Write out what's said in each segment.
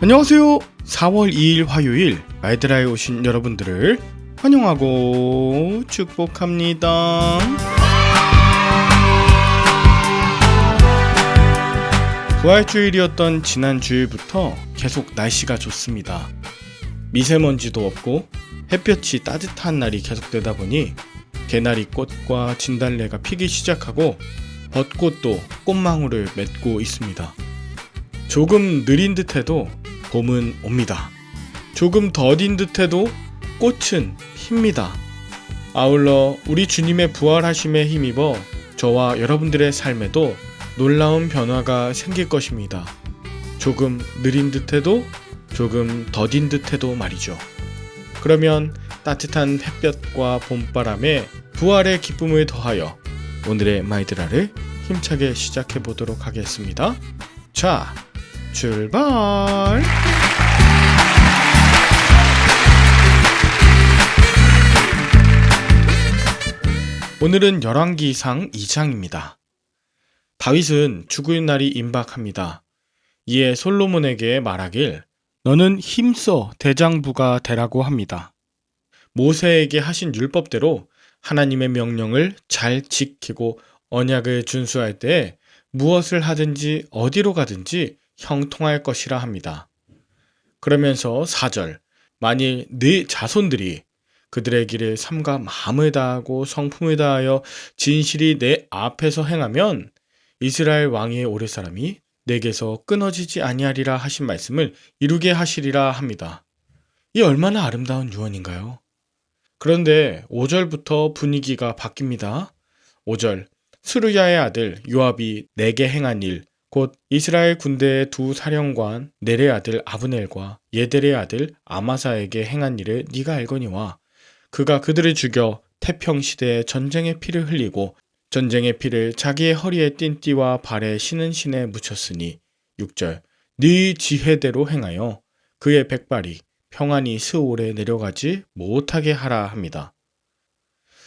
안녕하세요. 4월 2일 화요일 마이드라에 오신 여러분들을 환영하고 축복합니다. 부활주일이었던 지난 주일부터 계속 날씨가 좋습니다. 미세먼지도 없고 햇볕이 따뜻한 날이 계속되다 보니 개나리꽃과 진달래가 피기 시작하고 벚꽃도 꽃망울을 맺고 있습니다. 조금 느린 듯해도 봄은 옵니다. 조금 더딘 듯해도 꽃은 핍니다. 아울러 우리 주님의 부활하심에 힘입어 저와 여러분들의 삶에도 놀라운 변화가 생길 것입니다. 조금 느린 듯해도 조금 더딘 듯해도 말이죠. 그러면 따뜻한 햇볕과 봄바람에 부활의 기쁨을 더하여 오늘의 마이드라를 힘차게 시작해 보도록 하겠습니다. 자, 출발! 오늘은 열왕기상 2장입니다. 다윗은 죽을 날이 임박합니다. 이에 솔로몬에게 말하길 너는 힘써 대장부가 되라고 합니다. 모세에게 하신 율법대로 하나님의 명령을 잘 지키고 언약을 준수할 때 무엇을 하든지 어디로 가든지 형통할 것이라 합니다. 그러면서 4절, 만일 네 자손들이 그들의 길을 삼가 마음을 다하고 성품을 다하여 진실이 내 앞에서 행하면 이스라엘 왕위에 오를 사람이 내게서 끊어지지 아니하리라 하신 말씀을 이루게 하시리라 합니다. 이 얼마나 아름다운 유언인가요? 그런데 5절부터 분위기가 바뀝니다. 5절, 스루야의 아들 요압이 내게 행한 일, 곧 이스라엘 군대의 두 사령관 넬의 아들 아브넬과 예델의 아들 아마사에게 행한 일을 네가 알거니와 그가 그들을 죽여 태평시대에 전쟁의 피를 흘리고 전쟁의 피를 자기의 허리에 띤 띠와 발에 신은 신에 묻혔으니 6절, 네 지혜대로 행하여 그의 백발이 평안히 스올에 내려가지 못하게 하라 합니다.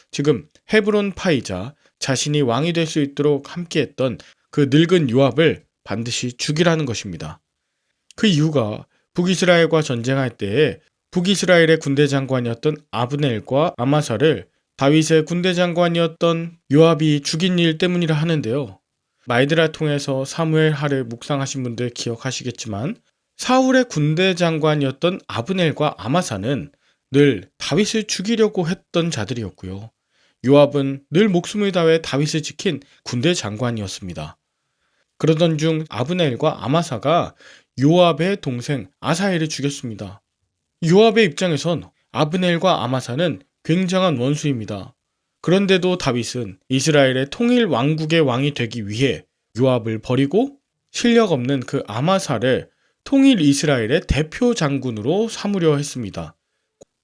지금 헤브론 파이자 자신이 왕이 될 수 있도록 함께했던 그 늙은 요압을 반드시 죽이라는 것입니다. 그 이유가 북이스라엘과 전쟁할 때에 북이스라엘의 군대 장관이었던 아브넬과 아마사를 다윗의 군대 장관이었던 요압이 죽인 일 때문이라 하는데요. 마이드라 통해서 사무엘 하를 묵상하신 분들 기억하시겠지만 사울의 군대 장관이었던 아브넬과 아마사는 늘 다윗을 죽이려고 했던 자들이었고요. 요압은 늘 목숨을 다해 다윗을 지킨 군대 장관이었습니다. 그러던 중 아브넬과 아마사가 요압의 동생 아사엘을 죽였습니다. 요압의 입장에선 아브넬과 아마사는 굉장한 원수입니다. 그런데도 다윗은 이스라엘의 통일 왕국의 왕이 되기 위해 요압을 버리고 실력 없는 그 아마사를 통일 이스라엘의 대표 장군으로 삼으려 했습니다.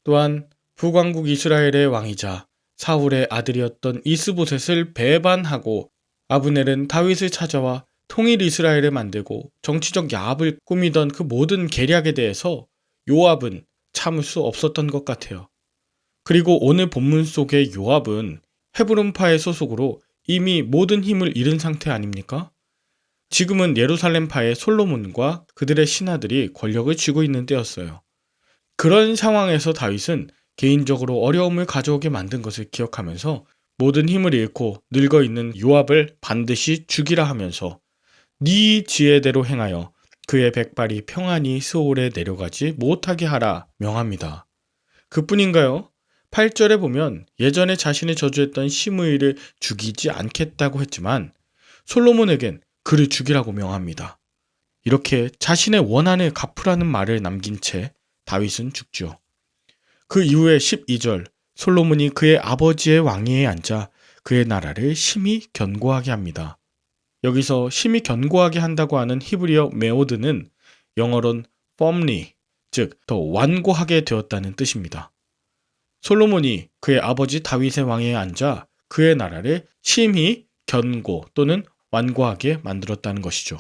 또한 북왕국 이스라엘의 왕이자 사울의 아들이었던 이스보셋을 배반하고 아브넬은 다윗을 찾아와 통일 이스라엘을 만들고 정치적 야합을 꾸미던 그 모든 계략에 대해서 요압은 참을 수 없었던 것 같아요. 그리고 오늘 본문 속의 요압은 헤브론파의 소속으로 이미 모든 힘을 잃은 상태 아닙니까? 지금은 예루살렘파의 솔로몬과 그들의 신하들이 권력을 쥐고 있는 때였어요. 그런 상황에서 다윗은 개인적으로 어려움을 가져오게 만든 것을 기억하면서 모든 힘을 잃고 늙어있는 요압을 반드시 죽이라 하면서 네 지혜대로 행하여 그의 백발이 평안히 스올에 내려가지 못하게 하라 명합니다. 그뿐인가요? 8절에 보면 예전에 자신을 저주했던 시므이를 죽이지 않겠다고 했지만 솔로몬에겐 그를 죽이라고 명합니다. 이렇게 자신의 원한을 갚으라는 말을 남긴 채 다윗은 죽죠. 그 이후에 12절, 솔로몬이 그의 아버지의 왕위에 앉아 그의 나라를 심히 견고하게 합니다. 여기서 심히 견고하게 한다고 하는 히브리어 메오드는 영어론 firmly, 즉 더 완고하게 되었다는 뜻입니다. 솔로몬이 그의 아버지 다윗의 왕위에 앉아 그의 나라를 심히 견고 또는 완고하게 만들었다는 것이죠.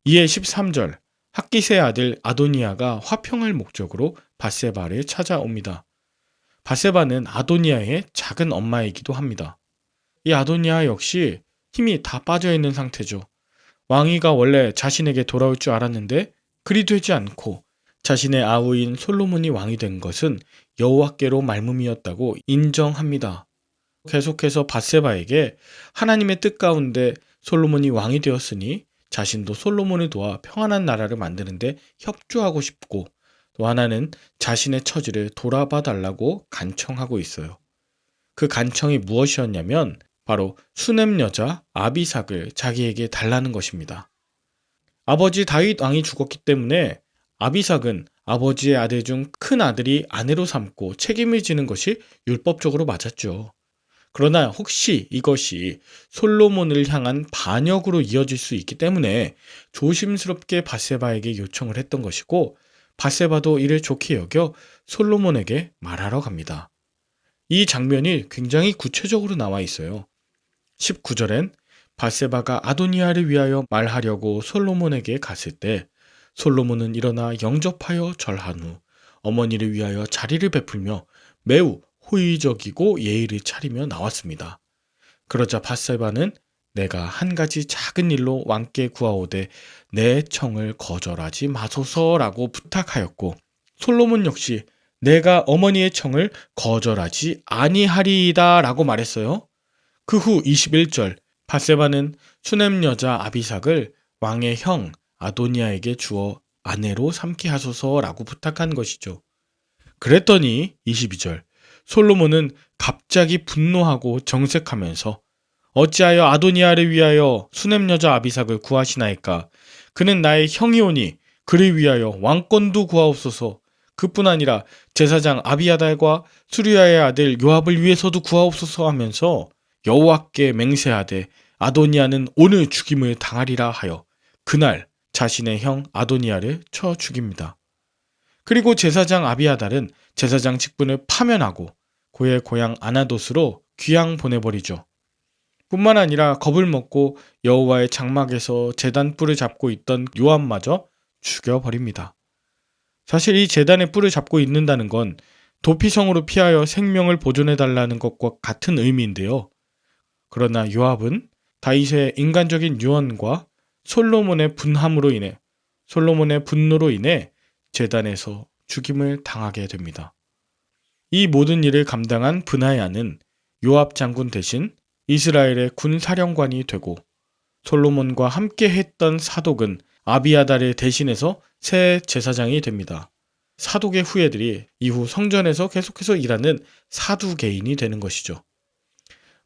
이에 13절, 핫깃의 아들 아도니아가 화평할 목적으로 밧세바를 찾아옵니다. 밧세바는 아도니아의 작은 엄마이기도 합니다. 이 아도니아 역시 힘이 다 빠져있는 상태죠. 왕위가 원래 자신에게 돌아올 줄 알았는데 그리 되지 않고 자신의 아우인 솔로몬이 왕이 된 것은 여호와께로 말씀이었다고 인정합니다. 계속해서 밧세바에게 하나님의 뜻 가운데 솔로몬이 왕이 되었으니 자신도 솔로몬을 도와 평안한 나라를 만드는데 협조하고 싶고, 또 하나는 자신의 처지를 돌아봐 달라고 간청하고 있어요. 그 간청이 무엇이었냐면 바로 수넴 여자 아비삭을 자기에게 달라는 것입니다. 아버지 다윗 왕이 죽었기 때문에 아비삭은 아버지의 아들 중 큰 아들이 아내로 삼고 책임을 지는 것이 율법적으로 맞았죠. 그러나 혹시 이것이 솔로몬을 향한 반역으로 이어질 수 있기 때문에 조심스럽게 밧세바에게 요청을 했던 것이고, 밧세바도 이를 좋게 여겨 솔로몬에게 말하러 갑니다. 이 장면이 굉장히 구체적으로 나와 있어요. 19절엔 밧세바가 아도니아를 위하여 말하려고 솔로몬에게 갔을 때 솔로몬은 일어나 영접하여 절한 후 어머니를 위하여 자리를 베풀며 매우 호의적이고 예의를 차리며 나왔습니다. 그러자 밧세바는 내가 한 가지 작은 일로 왕께 구하오되 내 청을 거절하지 마소서라고 부탁하였고, 솔로몬 역시 내가 어머니의 청을 거절하지 아니하리이다 라고 말했어요. 그 후 21절, 밧세바는 수넴 여자 아비삭을 왕의 형 아도니아에게 주어 아내로 삼게 하소서라고 부탁한 것이죠. 그랬더니 22절, 솔로몬은 갑자기 분노하고 정색하면서 어찌하여 아도니아를 위하여 수넴 여자 아비삭을 구하시나이까? 그는 나의 형이오니 그를 위하여 왕권도 구하옵소서. 그뿐 아니라 제사장 아비아달과 수리야의 아들 요압을 위해서도 구하옵소서 하면서 여호와께 맹세하되 아도니아는 오늘 죽임을 당하리라 하여 그날 자신의 형 아도니아를 쳐 죽입니다. 그리고 제사장 아비아달은 제사장 직분을 파면하고 그의 고향 아나돗으로 귀양 보내버리죠. 뿐만 아니라 겁을 먹고 여호와의 장막에서 제단 뿔을 잡고 있던 요압마저 죽여버립니다. 사실 이 제단의 뿔을 잡고 있는다는 건 도피성으로 피하여 생명을 보존해달라는 것과 같은 의미인데요. 그러나 요압은 다윗의 인간적인 유언과 솔로몬의 분노로 인해 제단에서 죽임을 당하게 됩니다. 이 모든 일을 감당한 브나야는 요압 장군 대신 이스라엘의 군 사령관이 되고, 솔로몬과 함께 했던 사독은 아비아달을 대신해서 새 제사장이 됩니다. 사독의 후예들이 이후 성전에서 계속해서 일하는 사두개인이 되는 것이죠.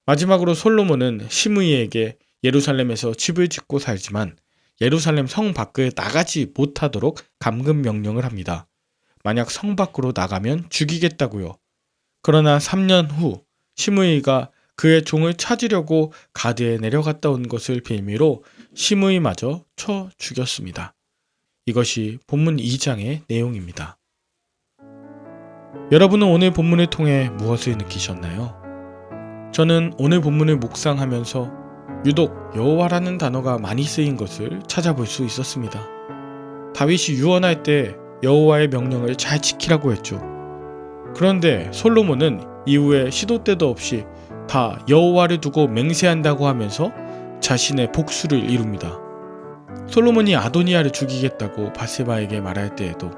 마지막으로 솔로몬은 시므이에게 예루살렘에서 집을 짓고 살지만 예루살렘 성 밖을 나가지 못하도록 감금 명령을 합니다. 만약 성 밖으로 나가면 죽이겠다고요. 그러나 3년 후 시므이가 그의 종을 찾으려고 가드에 내려갔다 온 것을 빌미로 시므이마저 쳐 죽였습니다. 이것이 본문 2장의 내용입니다. 여러분은 오늘 본문을 통해 무엇을 느끼셨나요? 저는 오늘 본문을 묵상하면서 유독 여호와라는 단어가 많이 쓰인 것을 찾아볼 수 있었습니다. 다윗이 유언할 때 여호와의 명령을 잘 지키라고 했죠. 그런데 솔로몬은 이후에 시도 때도 없이 다 여호와를 두고 맹세한다고 하면서 자신의 복수를 이룹니다. 솔로몬이 아도니아를 죽이겠다고 밧세바에게 말할 때에도,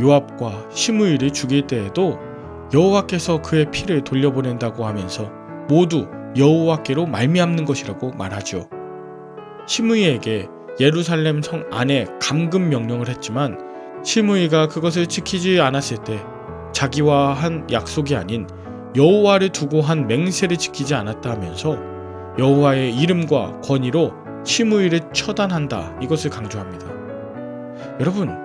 요압과 시므이를 죽일 때에도 여호와께서 그의 피를 돌려보낸다고 하면서 모두 여호와께로 말미암는 것이라고 말하죠. 시므이에게 예루살렘 성 안에 감금 명령을 했지만 시므이가 그것을 지키지 않았을 때 자기와 한 약속이 아닌 여호와를 두고 한 맹세를 지키지 않았다 하면서 여호와의 이름과 권위로 시므이를 처단한다, 이것을 강조합니다. 여러분,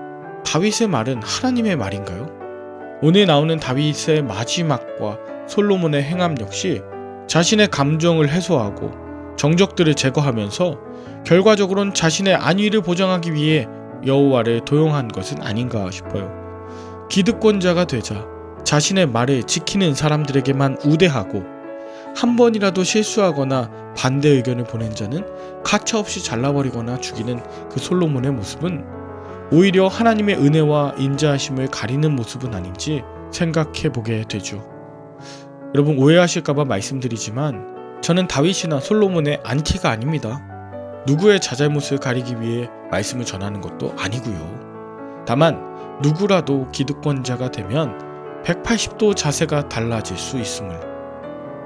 다윗의 말은 하나님의 말인가요? 오늘 나오는 다윗의 마지막과 솔로몬의 행함 역시 자신의 감정을 해소하고 정적들을 제거하면서 결과적으로는 자신의 안위를 보장하기 위해 여호와를 도용한 것은 아닌가 싶어요. 기득권자가 되자 자신의 말을 지키는 사람들에게만 우대하고 한 번이라도 실수하거나 반대 의견을 보낸 자는 가차없이 잘라버리거나 죽이는 그 솔로몬의 모습은 오히려 하나님의 은혜와 인자하심을 가리는 모습은 아닌지 생각해보게 되죠. 여러분 오해하실까봐 말씀드리지만 저는 다윗이나 솔로몬의 안티가 아닙니다. 누구의 자잘못을 가리기 위해 말씀을 전하는 것도 아니고요. 다만 누구라도 기득권자가 되면 180도 자세가 달라질 수 있음을,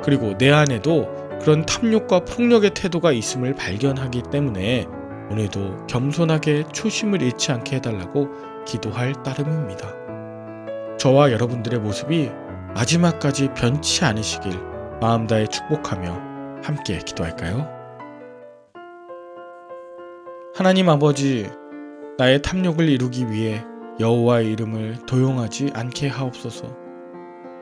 그리고 내 안에도 그런 탐욕과 폭력의 태도가 있음을 발견하기 때문에 오늘도 겸손하게 초심을 잃지 않게 해달라고 기도할 따름입니다. 저와 여러분들의 모습이 마지막까지 변치 않으시길 마음 다해 축복하며 함께 기도할까요? 하나님 아버지, 나의 탐욕을 이루기 위해 여호와의 이름을 도용하지 않게 하옵소서.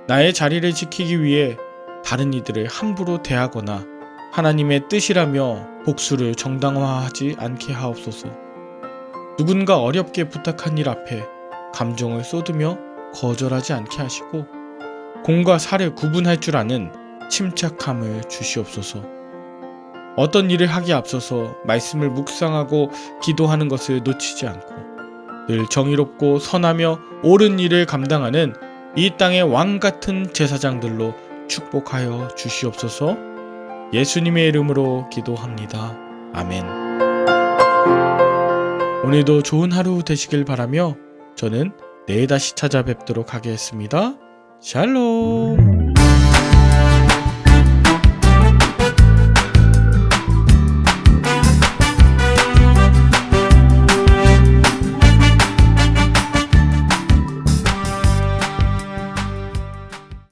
나의 자리를 지키기 위해 다른 이들을 함부로 대하거나 하나님의 뜻이라며 복수를 정당화하지 않게 하옵소서. 누군가 어렵게 부탁한 일 앞에 감정을 쏟으며 거절하지 않게 하시고 공과 사를 구분할 줄 아는 침착함을 주시옵소서. 어떤 일을 하기에 앞서서 말씀을 묵상하고 기도하는 것을 놓치지 않고 늘 정의롭고 선하며 옳은 일을 감당하는 이 땅의 왕 같은 제사장들로 축복하여 주시옵소서. 예수님의 이름으로 기도합니다. 아멘. 오늘도 좋은 하루 되시길 바라며 저는 내일 다시 찾아뵙도록 하겠습니다. 샬롬.